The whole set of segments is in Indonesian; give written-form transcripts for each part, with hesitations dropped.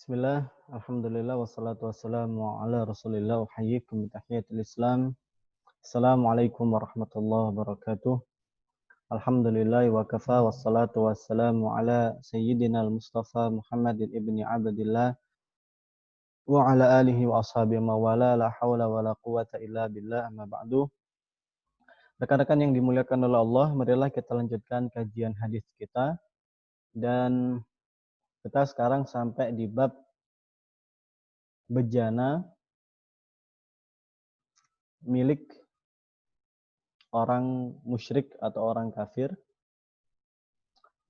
Bismillah, alhamdulillah, wassalatu wassalamu ala rasulillah, uhayyikum bitahiyatul islam. Assalamualaikum warahmatullahi wabarakatuh. Alhamdulillah wa kafa, wassalatu wassalamu ala sayyidina al-mustafa Muhammadin ibni abdillah wa ala alihi wa ashabihi mawala la hawla wa la quwata illa billah amma ba'du. Rekan-rekan yang dimuliakan oleh Allah, marilah kita lanjutkan kajian hadis kita. Dan kita sekarang sampai di bab bejana milik orang musyrik atau orang kafir.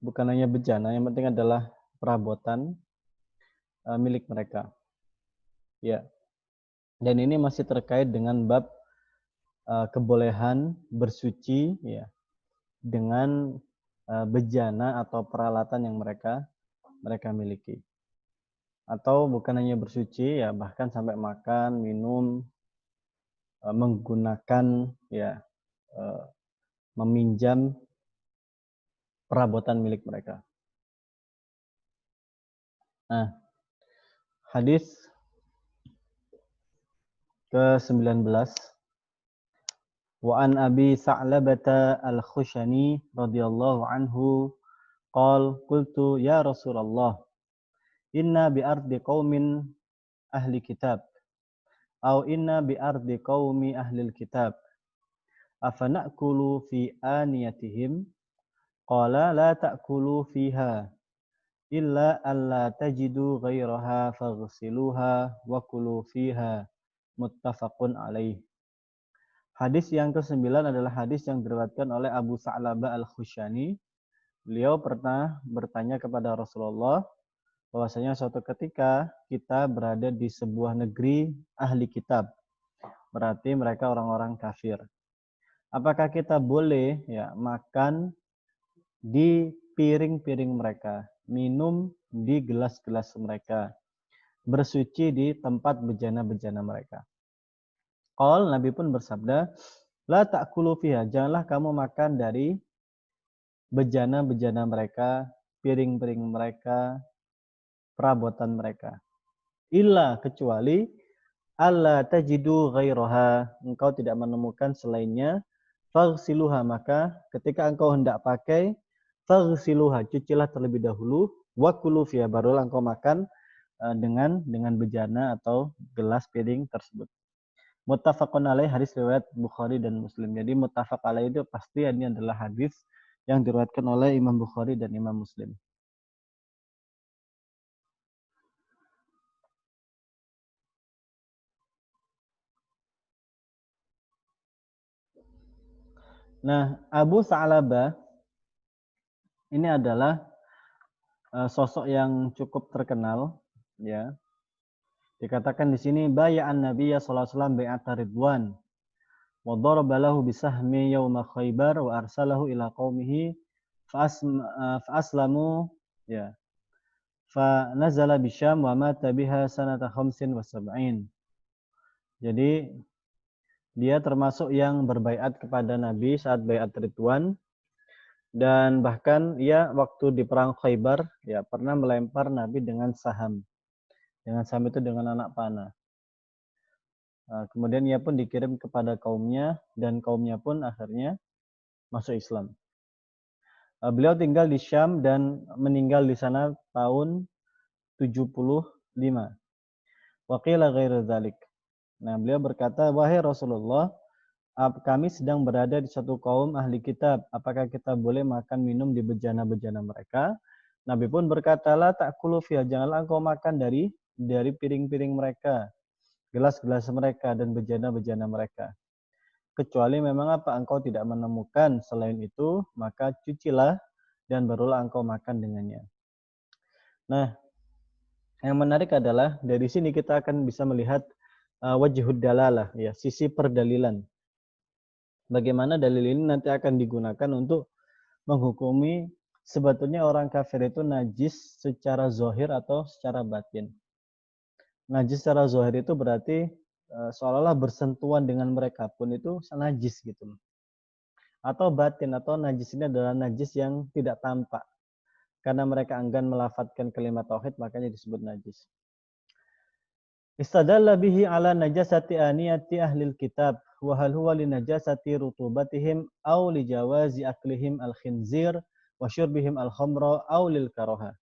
Bukan hanya bejana, yang penting adalah perabotan milik mereka. Ya. Dan ini masih terkait dengan bab kebolehan bersuci ya dengan bejana atau peralatan yang mereka miliki. Atau bukan hanya bersuci ya, bahkan sampai makan, minum, menggunakan ya meminjam perabotan milik mereka. Nah, hadis ke-19 wa an Abi Sa'labata al-Khushani radhiyallahu anhu qala qultu ya Rasulullah inna bi ardi qaumin ahli kitab au inna bi ardi qaumi ahli kitab afana'kulu fi aniyatihim qala la ta'kulu fiha illa alla tajidu ghairaha faghsiluha wa kulu fiha muttafaqun alaih. Hadis yang ke-9 adalah hadis yang diriwayatkan oleh Abu Sa'labah al-Khushani. Beliau pernah bertanya kepada Rasulullah bahwasanya suatu ketika kita berada di sebuah negeri ahli kitab. Berarti mereka orang-orang kafir. Apakah kita boleh ya makan di piring-piring mereka, minum di gelas-gelas mereka, bersuci di tempat bejana-bejana mereka? Qal, Nabi pun bersabda, la ta'kulu fiha, janganlah kamu makan dari bejana-bejana mereka, piring-piring mereka, perabotan mereka. Illa, kecuali alla tajidu ghairaha, engkau tidak menemukan selainnya, faghsiluha, maka ketika engkau hendak pakai, faghsiluha, cucilah terlebih dahulu, wa kulu fiha, barulah engkau makan dengan bejana atau gelas piring tersebut. Muttafaqun alaih, hadis riwayat Bukhari dan Muslim. Jadi muttafaq alaih itu pasti ini adalah hadis yang diriwayatkan oleh Imam Bukhari dan Imam Muslim. Nah, Abu Sa'labah ini adalah sosok yang cukup terkenal, ya. Dikatakan di sini bay'an Nabiy sallallahu alaihi wasallam bai'ata ridwan wa daraba lahu bisahmi yauma Khaibar wa arsalahu ila qaumihi fa aslamu ya. Fa nazala bisyam wa mata biha sanata 75. Jadi dia termasuk yang berbaiat kepada Nabi saat baiat Ridwan, dan bahkan ia waktu di perang Khaibar ya pernah melempar Nabi dengan saham. Dengan saham itu dengan anak panah. Kemudian ia pun dikirim kepada kaumnya dan kaumnya pun akhirnya masuk Islam. Beliau tinggal di Syam dan meninggal di sana tahun 75. Wa qila ghairu dzalik. Nah, beliau berkata, wahai Rasulullah, kami sedang berada di satu kaum ahli kitab. Apakah kita boleh makan minum di bejana-bejana mereka? Nabi pun berkata, la ta'kulu fiha, janganlah engkau makan dari piring-piring mereka, gelas-gelas mereka dan bejana-bejana mereka. Kecuali memang apa engkau tidak menemukan selain itu, maka cucilah dan barulah engkau makan dengannya. Nah, yang menarik adalah dari sini kita akan bisa melihat wajhud dalalah, ya, sisi perdalilan. Bagaimana dalil ini nanti akan digunakan untuk menghukumi sebetulnya orang kafir itu najis secara zahir atau secara batin. Najis secara zahir itu berarti seolah-olah bersentuhan dengan mereka pun itu najis gitu. Atau batin, atau najis ini adalah najis yang tidak tampak. karena mereka enggan melafadzkan kalimat tauhid makanya disebut najis. Istadalla bihi ala najasati aniyati ahlil kitab wa hal huwa li najasati rutubatihim aw li jawazi aklihim al-khinzir wa syurbihim al-khamra aw lil karaha.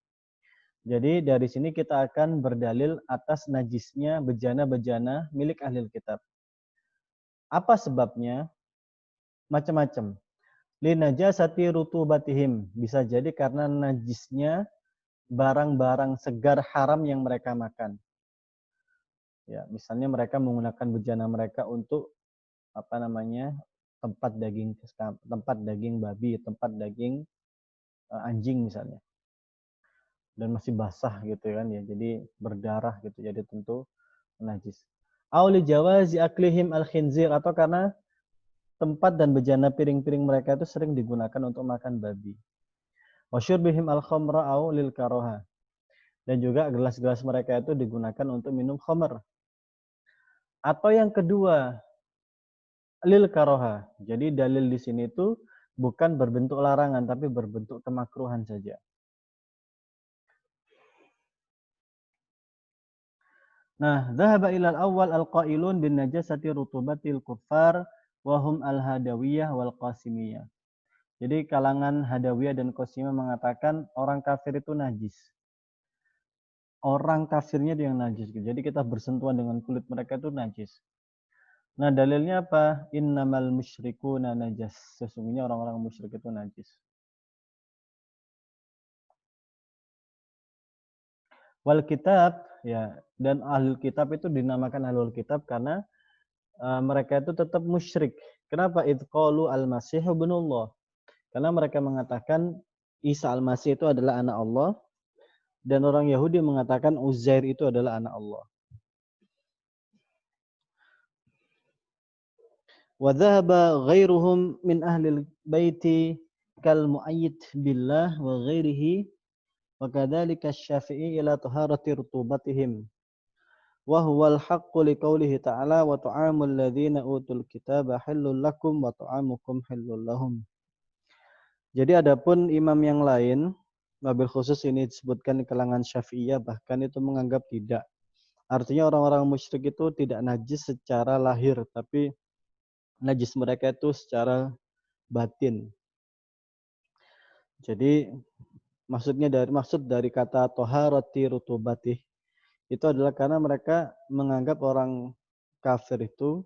Jadi dari sini kita akan berdalil atas najisnya bejana-bejana milik ahlil kitab. Apa sebabnya? Macam-macam. Li najasati rutubatihim, bisa jadi karena najisnya barang-barang segar haram yang mereka makan. Ya, misalnya mereka menggunakan bejana mereka untuk tempat daging babi, tempat daging anjing misalnya. Dan masih basah gitu kan ya. Jadi berdarah gitu. Jadi tentu najis. Auli jawazi aklihim al-khinzir, atau karena tempat dan bejana piring-piring mereka itu sering digunakan untuk makan babi. Wa syurbihim al-khamra au lil karoha. Dan juga gelas-gelas mereka itu digunakan untuk minum khamr. Atau yang kedua, lil karoha. Jadi dalil di sini itu bukan berbentuk larangan, tapi berbentuk kemakruhan saja. Nah, dhahaba ilal awal al-qailun bin najasati rutubatil kuffar wahum al-hadawiyah wal qasimiyah. Jadi kalangan Hadawiyah dan Qasimiyah mengatakan orang kafir itu najis. Orang kafirnya itu yang najis. Jadi kita bersentuhan dengan kulit mereka itu najis. Nah, dalilnya apa? Innamal musyrikuna najas. Sesungguhnya orang-orang musyrik itu najis. Wal kitab, ya, dan ahlul kitab itu dinamakan ahlul kitab karena mereka itu tetap musyrik. Kenapa? Idz qalu al-masih ibnullah. Karena mereka mengatakan Isa al-Masih itu adalah anak Allah, dan orang Yahudi mengatakan Uzair itu adalah anak Allah. Wa dhahaba ghairuhum min ahli baiti kal mu'ayyid billah wa ghairihi wa kadzalika asy-Syafi'i ila taharati rutubatihim. Wa huwa al-haqqu li qoulihi ta'ala wa ta'amul ladzina utul kitaba halul lakum wa ta'amukum halul lahum. Jadi adapun imam yang lain, wabil khusus ini disebutkan di kalangan Syafi'iyah, bahkan itu menganggap tidak. Artinya orang-orang musyrik itu tidak najis secara lahir, tapi najis mereka itu secara batin. Jadi maksud dari kata toharati rutubatih itu adalah karena mereka menganggap orang kafir itu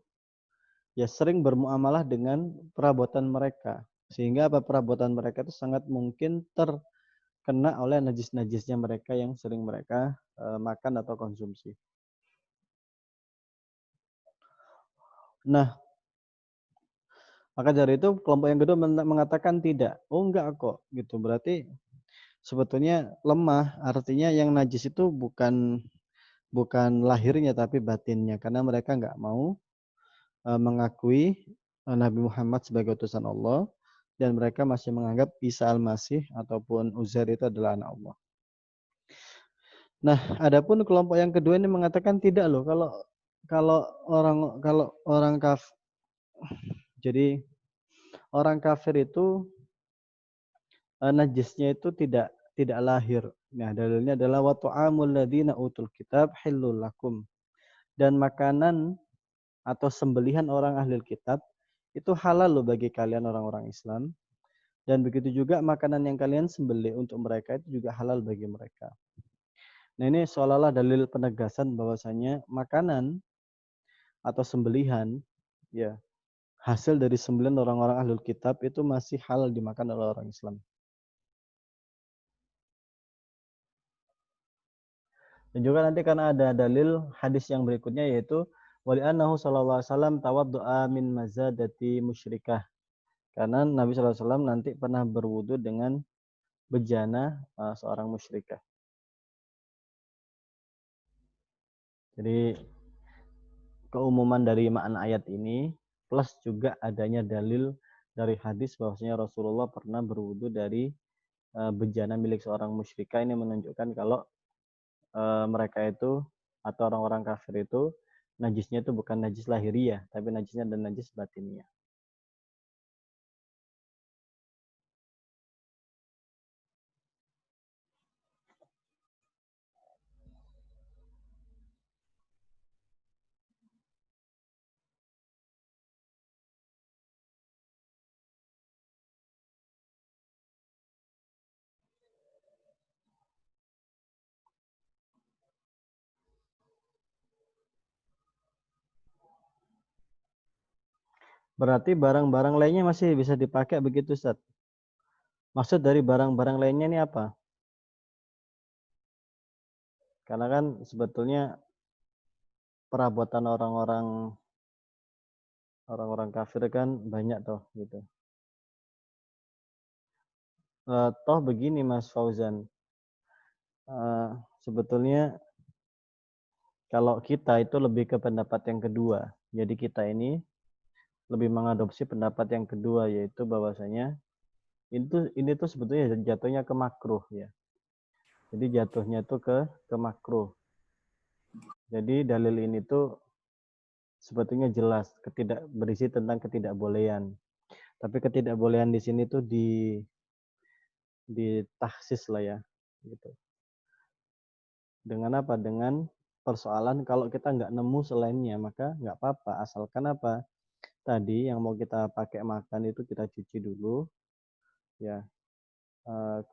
ya sering bermuamalah dengan perabotan mereka. Sehingga perabotan mereka itu sangat mungkin terkena oleh najis-najisnya mereka yang sering mereka makan atau konsumsi. Nah, maka dari itu kelompok yang kedua mengatakan tidak. Oh enggak kok, gitu. Berarti sebetulnya lemah. Artinya yang najis itu bukan lahirnya tapi batinnya, karena mereka enggak mau mengakui Nabi Muhammad sebagai utusan Allah, dan mereka masih menganggap Isa al-Masih ataupun Uzair itu adalah anak Allah. Nah, adapun kelompok yang kedua ini mengatakan tidak loh, kalau orang kafir, jadi orang kafir itu najisnya itu tidak lahir. Nah, dalilnya adalah wa ta'amul ladzina utul kitab hillul lakum. Dan makanan atau sembelihan orang ahli kitab itu halal loh bagi kalian orang-orang Islam. Dan begitu juga makanan yang kalian sembelih untuk mereka itu juga halal bagi mereka. Nah, ini seolah-olah dalil penegasan bahwasanya makanan atau sembelihan ya hasil dari sembelihan orang-orang ahlul kitab itu masih halal dimakan oleh orang Islam. Dan juga nanti karena ada dalil hadis yang berikutnya yaitu wali annahu sallallahu alaihi wasallam tawaddu'a min mazadati musyrikah. Karena Nabi sallallahu alaihi wasallam nanti pernah berwudu dengan bejana seorang musyrikah. Jadi keumuman dari makna ayat ini plus juga adanya dalil dari hadis bahwasanya Rasulullah pernah berwudu dari bejana milik seorang musyrikah. Ini menunjukkan kalau mereka itu atau orang-orang kafir itu najisnya itu bukan najis lahiriah, tapi najisnya dan najis batiniah. Berarti barang-barang lainnya masih bisa dipakai begitu, Ustaz? Maksud dari barang-barang lainnya ini apa? Karena kan sebetulnya perabotan orang-orang kafir kan banyak toh gitu. Toh begini Mas Fauzan, eh, sebetulnya kalau kita itu lebih ke pendapat yang kedua. Jadi kita ini lebih mengadopsi pendapat yang kedua, yaitu bahwasanya ini tuh sebetulnya jatuhnya ke makruh ya. Jadi jatuhnya tuh ke makruh. Jadi dalil ini tuh sebetulnya jelas berisi tentang ketidakbolehan. Tapi ketidakbolehan di sini tuh ditahsis lah ya, gitu. Dengan apa? Dengan persoalan kalau kita nggak nemu selainnya, maka nggak apa-apa. Asalkan apa? Tadi yang mau kita pakai makan itu kita cuci dulu, ya.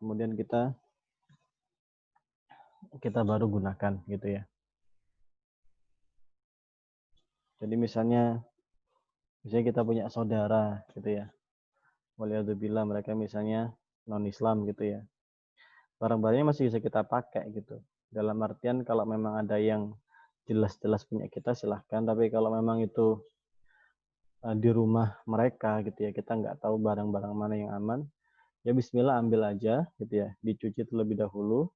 Kemudian kita baru gunakan, gitu ya. Jadi misalnya kita punya saudara, gitu ya. Waliyadzubillah mereka misalnya non Islam, gitu ya. Barang-barangnya masih bisa kita pakai, gitu. Dalam artian kalau memang ada yang jelas-jelas punya kita silahkan. Tapi kalau memang itu di rumah mereka gitu ya, kita nggak tahu barang-barang mana yang aman, ya Bismillah ambil aja gitu ya, dicuci terlebih dahulu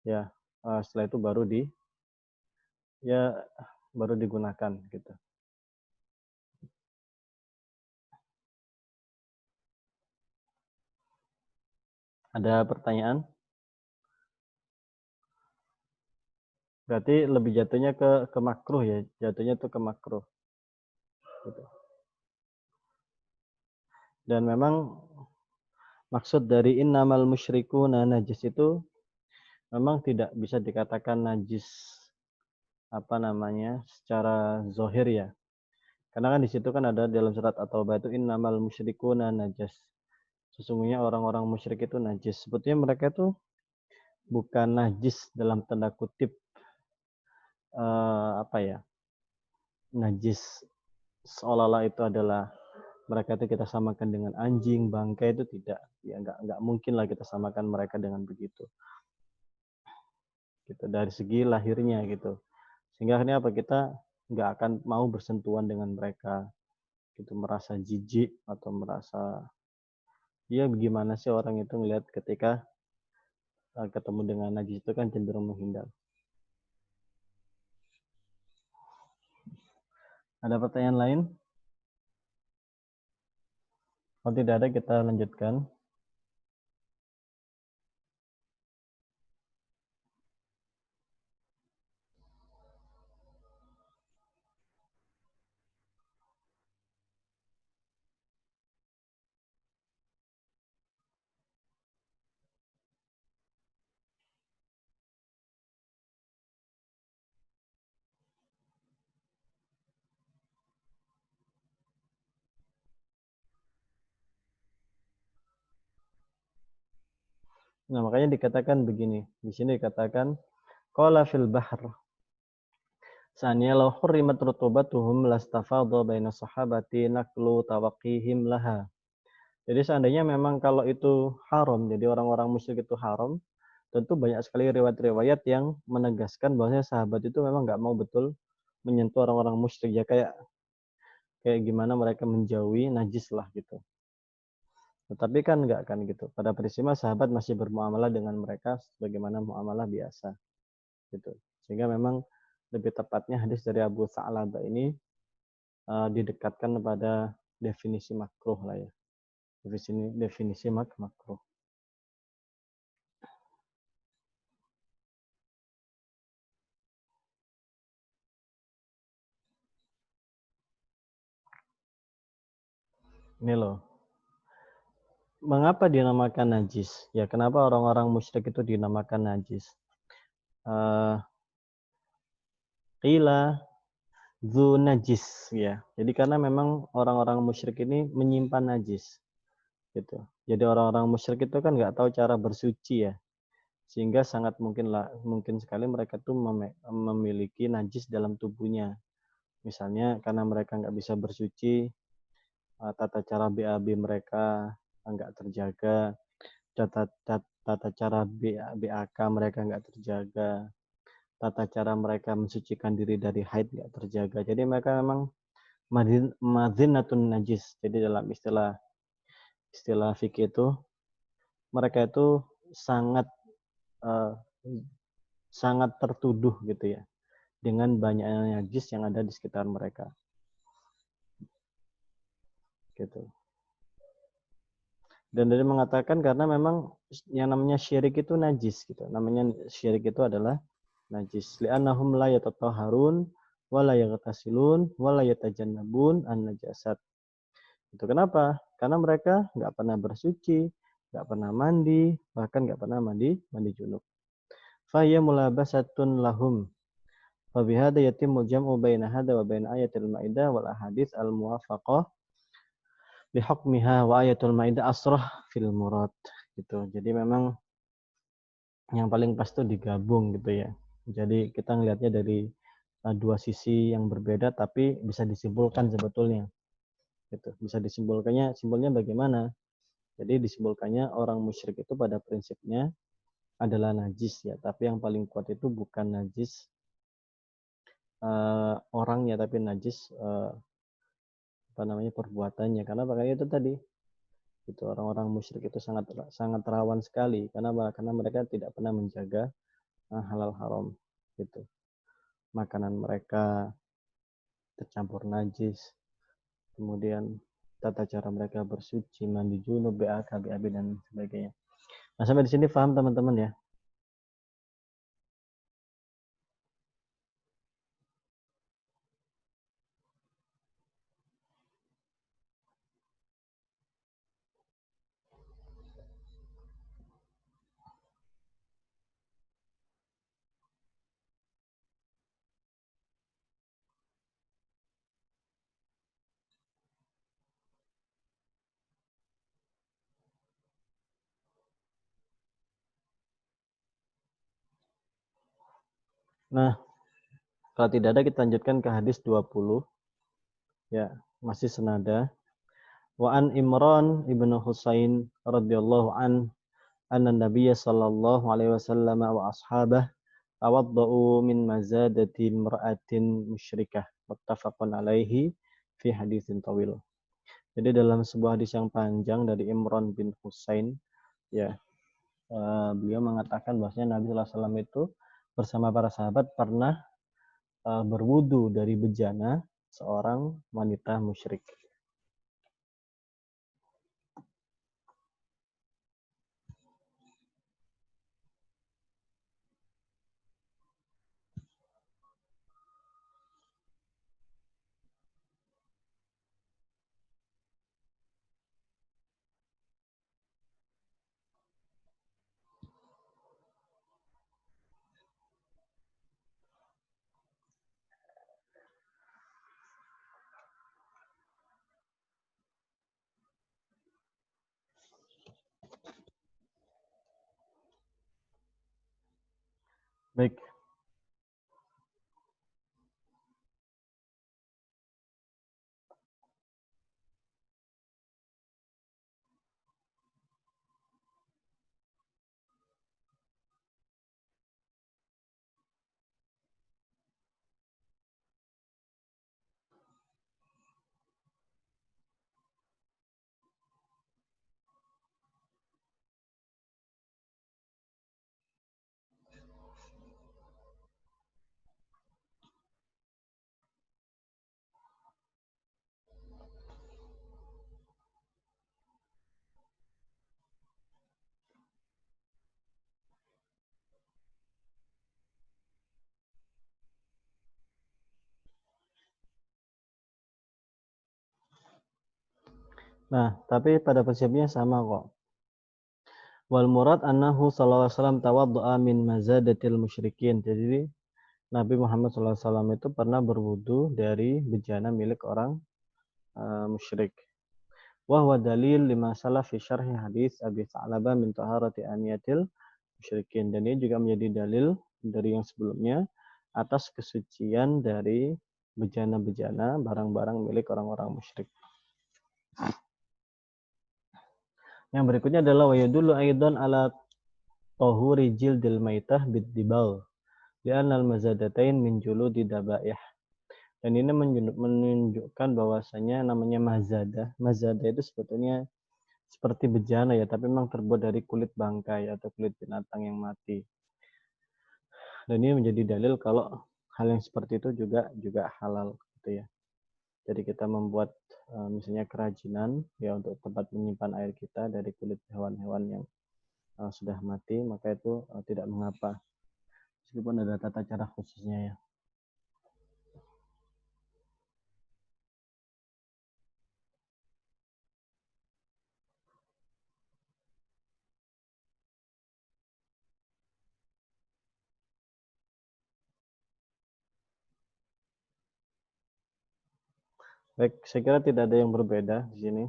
ya, setelah itu ya baru digunakan gitu. Ada pertanyaan? Berarti lebih jatuhnya ke makruh ya, jatuhnya tuh ke makruh gitu. Dan memang maksud dari innamal musyrikuna najis itu memang tidak bisa dikatakan najis apa namanya secara zohir ya. Karena kan di situ kan ada dalam surat At-Taubah itu innamal musyrikuna najas. Sesungguhnya orang-orang musyrik itu najis. Sebetulnya mereka itu bukan najis dalam tanda kutip apa ya? Najis seolah-olah itu adalah mereka itu kita samakan dengan anjing, bangkai itu tidak. Ya nggak mungkin lah kita samakan mereka dengan begitu. Gitu dari segi lahirnya gitu. Sehingga akhirnya apa kita nggak akan mau bersentuhan dengan mereka gitu, merasa jijik atau merasa ya bagaimana sih orang itu ngelihat ketika ketemu dengan najis itu kan cenderung menghindar. Ada pertanyaan lain? Kalau tidak ada kita lanjutkan. Nah, makanya dikatakan begini. Di sini dikatakan qala fil bahr. Saniya law hurrimat rutubatuhum lastafadha baina sahabati naklu tawaqihim laha. Jadi seandainya memang kalau itu haram, jadi orang-orang musyrik itu haram, tentu banyak sekali riwayat-riwayat yang menegaskan bahwasanya sahabat itu memang nggak mau betul menyentuh orang-orang musyrik ya kayak gimana mereka menjauhi najis lah gitu. Tetapi kan enggak kan gitu. Pada prinsipnya sahabat masih bermuamalah dengan mereka sebagaimana muamalah biasa gitu. Sehingga memang lebih tepatnya hadis dari Abu Sa'labah ini didekatkan pada definisi makruh lah ya. Definisi makruh. Ini loh. Mengapa dinamakan najis? Ya kenapa orang-orang musyrik itu dinamakan najis? Qila zu najis ya. Jadi karena memang orang-orang musyrik ini menyimpan najis gitu. Jadi orang-orang musyrik itu kan nggak tahu cara bersuci ya. Sehingga sangat mungkin sekali mereka tuh memiliki najis dalam tubuhnya. Misalnya karena mereka nggak bisa bersuci, tata cara BAB mereka nggak terjaga, tata cara BAK mereka nggak terjaga, tata cara mereka mensucikan diri dari haid nggak terjaga. Jadi mereka memang madzinatun najis. Jadi dalam istilah fikih itu mereka itu sangat uh, sangat tertuduh gitu ya dengan banyaknya najis yang ada di sekitar mereka gitu. Dan dari mengatakan karena memang yang namanya syirik itu najis gitu. Namanya syirik itu adalah najis. Li'annahum la yatatahharun wa la yaghtasilun wa la yatajannabun an-najasat. Itu kenapa? Karena mereka nggak pernah bersuci, nggak pernah mandi, bahkan nggak pernah mandi junub. Fahiyya mulabasatun lahum. Fabihada yatimul jam'u baina hada wa baina ayatil ma'idah wal ahadits al-muwafaqah bihukmiha wa ayatul ma'idah asrah fil murad gitu. Jadi memang yang paling pas itu digabung gitu ya. Jadi kita ngelihatnya dari dua sisi yang berbeda tapi bisa disimpulkan sebetulnya. Gitu. Bisa simpulnya bagaimana? Jadi disimpulkannya orang musyrik itu pada prinsipnya adalah najis ya, tapi yang paling kuat itu bukan najis orangnya tapi najis perbuatannya. Karena itu tadi itu orang-orang musyrik itu sangat rawan sekali karena mereka tidak pernah menjaga halal haram gitu. Makanan mereka tercampur najis, kemudian tata cara mereka bersuci, mandi junub, BAK, BAB dan sebagainya. Nah, sampai di sini paham teman-teman ya? Nah, kalau tidak ada kita lanjutkan ke hadis 20 ya, masih senada. Wa an Imran ibnu Husain radhiyallahu anna Nabiy sallallahu alaihi wasallam wa ashabah tawaddau min mazadati imra'atin musyrikah muttafaqun alaihi fi haditsin tawil. Jadi dalam sebuah hadis yang panjang dari Imran bin Husain ya, beliau mengatakan bahwasanya Nabi sallallahu alaihi wasallam itu bersama para sahabat pernah berwudu dari bejana seorang wanita musyrik. Baik. Nah, tapi pada prinsipnya sama kok. Wal murad annahu sallallahu alaihi wasallam tawaddu'a min mazadatil musyrikin. Jadi Nabi Muhammad sallallahu alaihi wasallam itu pernah berwudu dari bejana milik orang musyrik. Wa huwa dalil lima salaf fi syarhi hadis Abi Sa'labah min taharati aniyatil musyrikin. Dan ini juga menjadi dalil dari yang sebelumnya atas kesucian dari bejana-bejana barang-barang milik orang-orang musyrik. Yang berikutnya adalah wa yadullu aidan ala tahuri jildil maitah bid-dibal li'anna al-mazadatain min juludi dabaih. Dan ini menunjukkan bahwasanya namanya mazadah itu sebetulnya seperti bejana ya, tapi memang terbuat dari kulit bangkai atau kulit binatang yang mati. Dan ini menjadi dalil kalau hal yang seperti itu juga halal gitu ya. Jadi kita membuat misalnya kerajinan ya untuk tempat menyimpan air kita dari kulit hewan-hewan yang sudah mati, maka itu tidak mengapa meskipun ada tata cara khususnya ya. Baik, saya kira tidak ada yang berbeda di sini.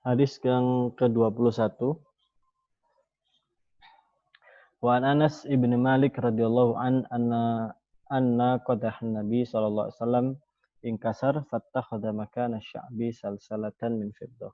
Hadis yang ke-21. Wa an Anas ibn Malik radhiyallahu anna qadah Nabi sallallahu alaihi wasallam inkasar fattakhadha makana sya'bi salsalatan min fiddah.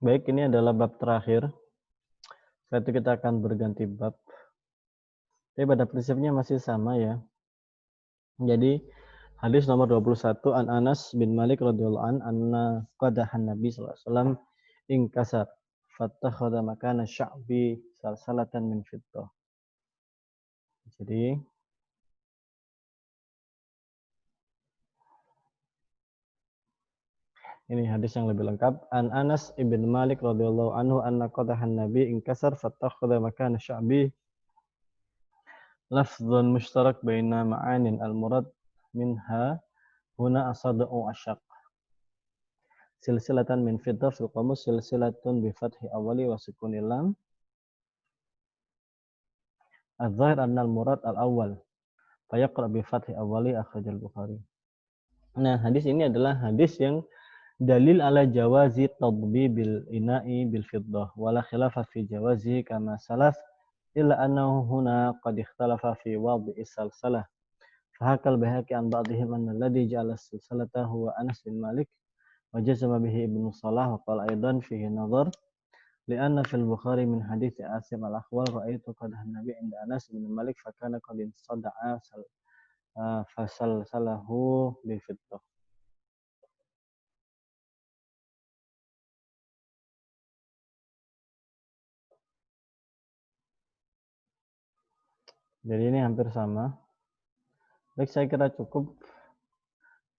Baik, ini adalah bab terakhir. Setelah itu kita akan berganti bab. Tapi pada prinsipnya masih sama ya. Jadi hadis nomor 21 an Anas bin Malik radhiyallahu an anna qadahan Nabi sallallahu alaihi wasallam inkasar fattakhadha makana sya'bi salsalatan min fiddah. Jadi ini hadis yang lebih lengkap. An Anas ibn Malik radhiyallahu anhu anna qadahan Nabi inkasar fattakhadha makana sya'bi lafdhun mushtarak baina ma'anin al-murad minha huna asad'u asyaq silsilatan min fiddah fil qamus silsilatun bi fathi awali wa sukunil lam az-zahir anna al-murad al-awwal fayaqra bi fathi awali akhrajal Bukhari. Nah, hadis ini adalah hadis yang dalil ala jawazi tadbibil ina'i bil fiddah wala khilafa fi jawazi kama salaf illa annahu huna qad ikhtalafa fi wad'i salsalah. Fahakal Baihaqi an ba'dihim anna alladhi ja'ala silsalata huwa Anas bin Malik wa jazama bihi Ibnu Salah wa qala aidan fihi nadhar li'anna fil Bukhari min hadits Asim al-Akhwal ra'aitu qadah Nabi inda Anas bin Malik fakana qad insada'a fasalsalahu bil fiddah. Jadi ini hampir sama. Baik, saya kira cukup.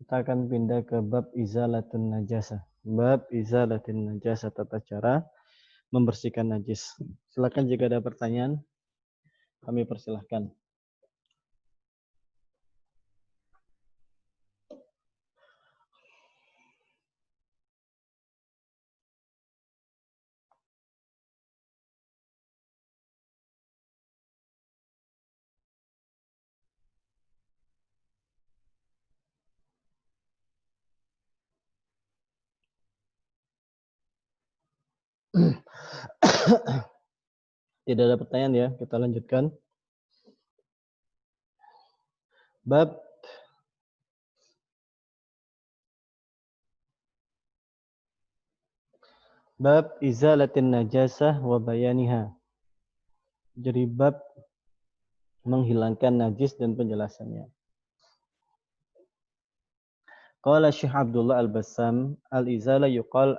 Kita akan pindah ke bab izalatun najasah. Bab izalatun najasah, tata cara membersihkan najis. Silakan jika ada pertanyaan, kami persilahkan. Tidak ada pertanyaan ya, kita lanjutkan. Bab izalatin najasah wa bayaniha. Jadi bab menghilangkan najis dan penjelasannya. Qala Syekh Abdullah Al-Bassam, al-izala yuqal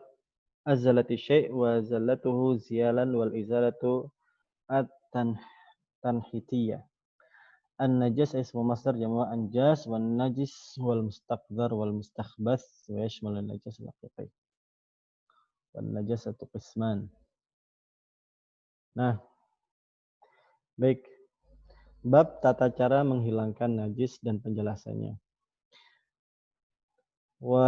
azalati syai' wa zalatuhu ziyalan wal izalatu at-tanhitiyah. An-najas ismu masdar jamu anjas wan najis wal mustaqdar wal mustakhbas wa yashmalu an-najas al-haqiqi. Wan najasatu qisman. Nah, baik. Bab tata cara menghilangkan najis dan penjelasannya. Wa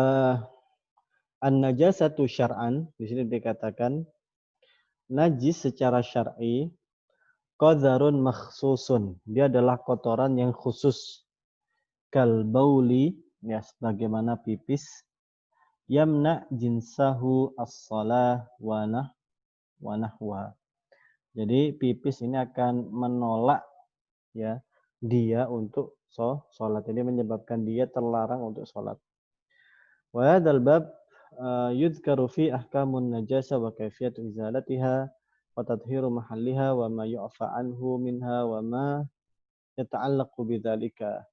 an-najasatu syar'an, di sini dikatakan najis secara syar'i qadarun makhsusun. Dia adalah kotoran yang khusus. Kal bauli, ya sebagaimana pipis. Yamna jinsahu as-salah wa nahwa. Jadi pipis ini akan menolak ya dia untuk sholat. Ini menyebabkan dia terlarang untuk sholat. Wa hadzal bab yudhkaru fi ahkamun najasa wa kaifiyatu izalatiha wa tadhiru mahalliha wa ma yu'fa anhu minha wa ma yata'allaqu bidzalika.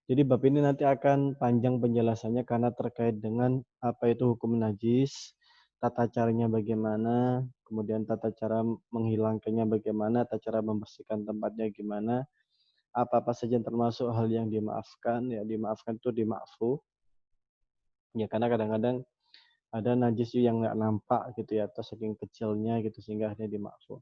Jadi bab ini nanti akan panjang penjelasannya karena terkait dengan apa itu hukum najis, tata caranya bagaimana, kemudian tata cara menghilangkannya bagaimana, tata cara membersihkan tempatnya gimana, apa-apa saja termasuk hal yang dimaafkan, ya dimaafkan itu dima'fu. Ya karena kadang-kadang ada najis yang nggak nampak gitu ya, atau saking kecilnya gitu sehingga akhirnya dima'fu.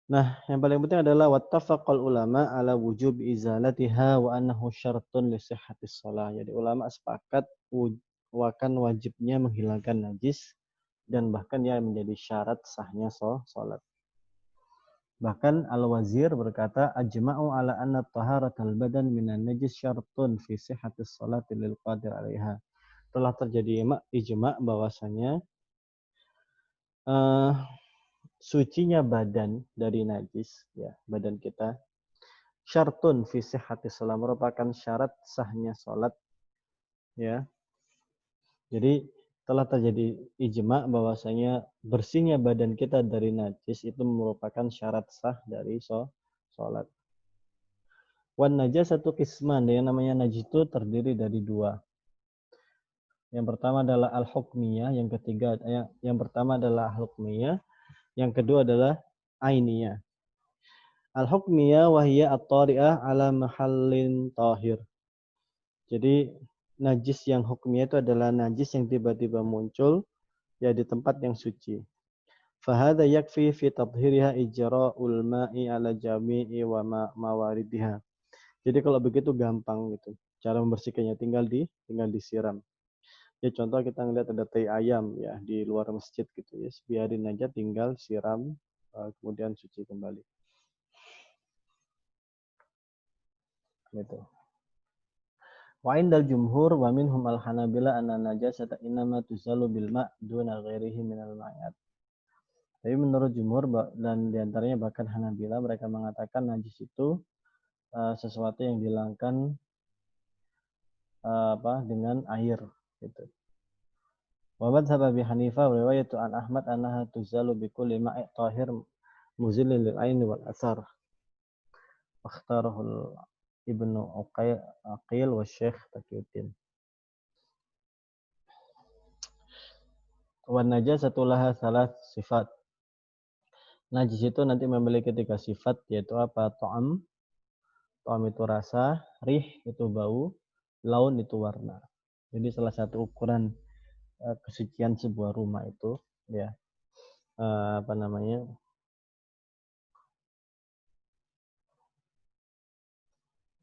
Nah, yang paling penting adalah wattafaqal ulama ala wujub izalatiha wa annahu syartun li sihhatis shalah. Jadi ulama sepakat akan wajibnya menghilangkan najis dan bahkan ya menjadi syarat sahnya salat. Bahkan Al-Wazir berkata ajma'u ala anna taharatal badan minan najis syartun fi sihhatis salati lil qadir 'alaiha. Telah terjadi ijma' bahwasanya sucinya badan dari najis, ya badan kita, syartun fi sihhati shalah, merupakan syarat sahnya salat, ya. Jadi telah terjadi ijma' bahwasanya bersihnya badan kita dari najis itu merupakan syarat sah dari salat. Wan najasatu qisman, yang namanya najis itu terdiri dari dua. Yang pertama adalah al-hukmiyah, yang pertama adalah al-hukmiyah, yang kedua adalah ainiyah. Al-hukmiyah wahiyya at-tari'ah ala mahallin tahir. Jadi najis yang hukmiyah itu adalah najis yang tiba-tiba muncul ya di tempat yang suci. Fahada yakfi fi tadhhiriha ijra'ul ma'i ala jami'i wa mawaridiha. Jadi kalau begitu gampang gitu. Cara membersihkannya tinggal disiram. Ya contoh kita ngeliat ada tai ayam ya di luar masjid gitu ya. Biarin aja tinggal siram kemudian suci kembali. Gitu. Wa indal jumhur wa minhum al-hanabila anna najasata innama tuzalu bil ma' duna ghairihi minal ma'at. Tapi menurut jumhur dan diantaranya bahkan Hanabila, mereka mengatakan najis itu sesuatu yang dihilangkan dengan air gitu. Wa madhhab Abi Hanifah wa riwayatu an Ahmad annaha tuzalu bi kulli ma'i tahir muzillin lil aini wal athar. Ikhtarahu Ibnu Aqil wa Syekh Taqiyuddin. Wan najasatu laha thalath sifat. Najis itu nanti memiliki 3 sifat, yaitu apa? Ta'am itu rasa, rih itu bau, laun itu warna. Jadi salah satu ukuran kesucian sebuah rumah itu ya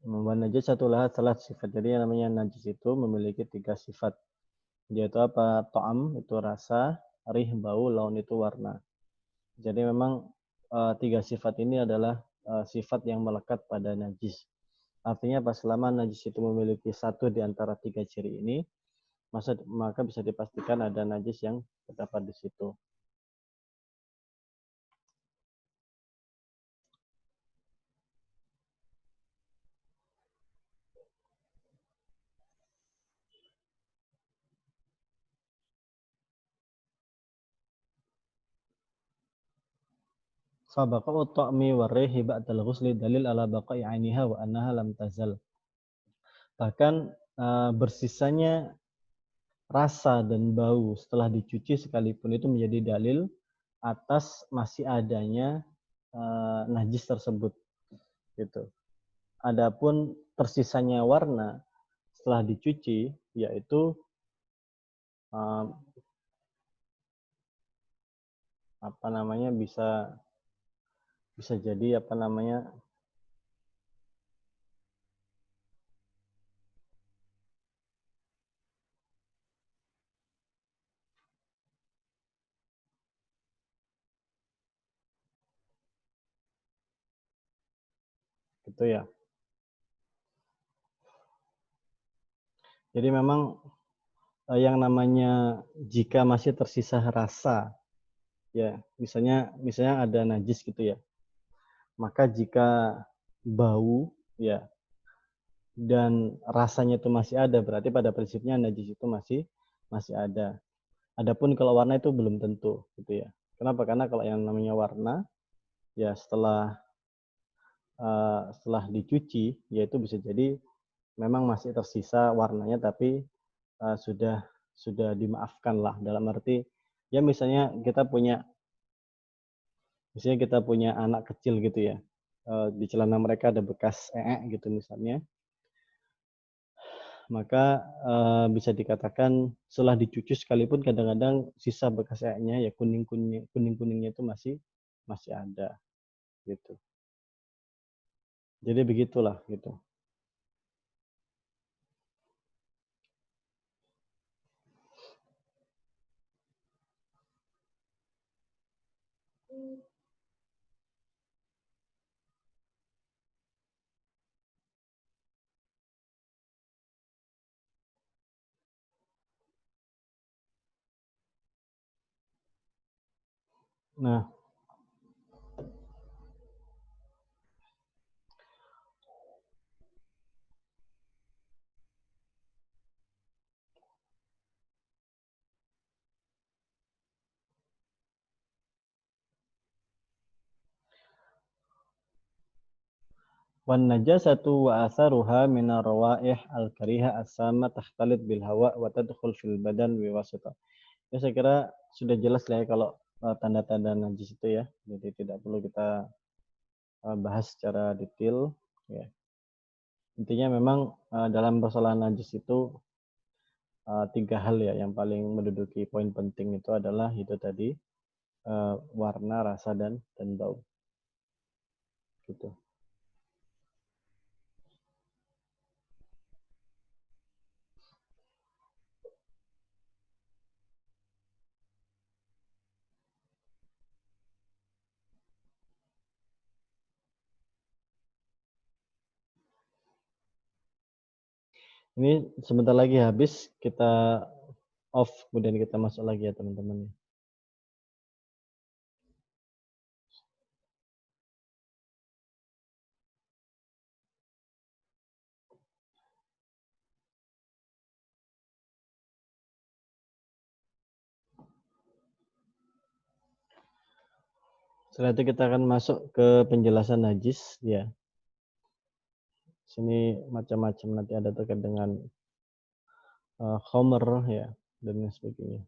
najis satu lahat salah sifat. Jadi yang namanya najis itu memiliki 3 sifat, yaitu apa? Ta'am itu rasa, rih bau, laun itu warna. Jadi memang 3 sifat ini adalah sifat yang melekat pada najis. Artinya pas selama najis itu memiliki satu di antara 3 ciri ini, maka bisa dipastikan ada najis yang terdapat di situ. Fabaqa'u ta'mi warrihi ba'dal ghusli dalil ala baqa'i 'ainiha wa annaha lam tazal. Bahkan bersisanya rasa dan bau setelah dicuci sekalipun itu menjadi dalil atas masih adanya najis tersebut gitu. Adapun tersisanya warna setelah dicuci yaitu apa namanya bisa jadi apa namanya gitu ya. Jadi memang yang namanya jika masih tersisa rasa ya, misalnya ada najis gitu ya. Maka jika bau ya dan rasanya itu masih ada, berarti pada prinsipnya najis itu masih ada. Adapun kalau warna itu belum tentu gitu ya. Kenapa? Karena kalau yang namanya warna ya setelah dicuci yaitu bisa jadi memang masih tersisa warnanya tapi sudah dimaafkan lah, dalam arti ya misalnya kita punya anak kecil gitu ya, di celana mereka ada bekas gitu misalnya, maka bisa dikatakan setelah dicuci sekalipun kadang-kadang sisa bekas nya ya kuning-kuningnya itu masih ada gitu. Jadi begitulah gitu. Nah, wan najasatu wa atharuha min ar-rawaih al-kariha as-sama takhtalit bil hawa wa tadkhul fil badan bi wasita. Ya saya kira sudah jelas lah ya kalau tanda-tanda najis itu ya. Jadi tidak perlu kita bahas secara detail ya. Intinya memang dalam persoalan najis itu 3 hal ya yang paling menduduki poin penting itu adalah itu tadi warna, rasa dan bau. Gitu. Ini sebentar lagi habis, kita off kemudian kita masuk lagi ya teman-teman. Setelah itu kita akan masuk ke penjelasan najis ya. Sini macam-macam nanti ada terkait dengan khomer ya dan sebagainya.